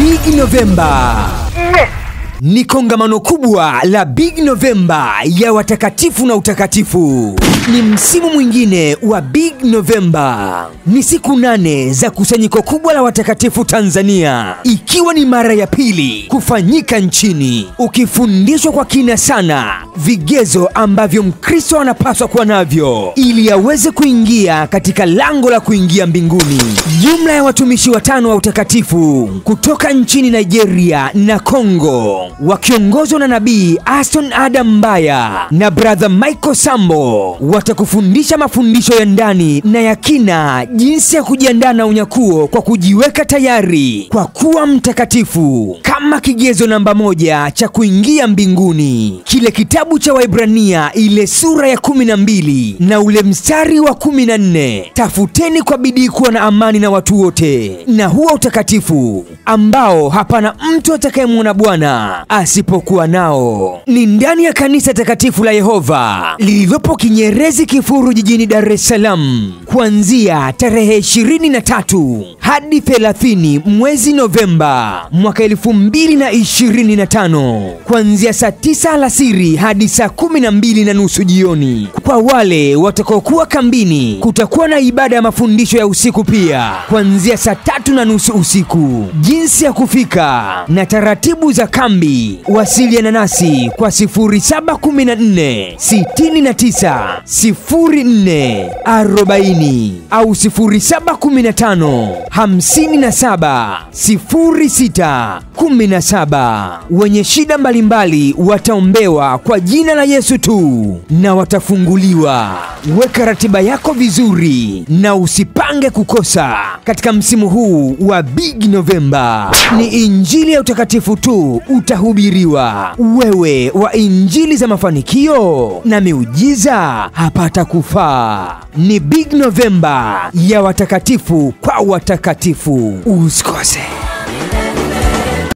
Big November. Ni kongamano kubwa la Big November ya watakatifu na utakatifu. Ni msimu mwingine wa Big November. Ni siku 8 za kusanyiko kubwa la watakatifu Tanzania, ikiwa ni mara ya pili kufanyika nchini, ukifundishwa kwa kina sana vigezo ambavyo Mkristo anapaswa kuwa navyo ili aweze kuingia katika lango la kuingia mbinguni. Jumla ya watumishi 5 wa utakatifu kutoka nchini Nigeria na Kongo, wakiongozwa na Nabii Aston Adam Mbaya na Brother Michael Sambo, watakufundisha mafundisho ya ndani na ya kina, jinsi ya kujiandaa na unyakuo kwa kujiweka tayari kwa kuwa mtakatifu kama kigezo namba 1 cha kuingia mbinguni. Kile kitabu cha Waebrania ile sura ya 12 na ule mstari wa 14, tafuteni kwa bidii kuwa na amani na watu wote na huo utakatifu ambao hapana mtu atakayemwona Bwana asipokuwa nao. Ni ndani ya kanisa takatifu la Yehova lililopo Kinyerezi Kifuru jijini Dar es Salaam, kuanzia tarehe 23 hadi 30 mwezi Novemba mwaka 2025, kuanzia saa 9 alasiri hadi saa 12:30 jioni. Kwa wale watakaokuwa kambini, kutakuwa na ibada ya mafundisho ya usiku pia kuanzia saa 3:30 usiku. Jinsi ya kufika na taratibu za kambi, wasiliana nasi kwa 0714 69 04 40 au 0715 57 06 17. Wenye shida mbalimbali wataombewa kwa jina la Yesu tu na watafunguliwa. Weka ratiba yako vizuri na usipange kukosa katika msimu huu wa Big November. Ni injili ya utakatifu tu utahubiriwa. Wewe wa injili za mafanikio na miujiza hapata kufaa. Ni Big November ya watakatifu kwa watakatifu. Usikose.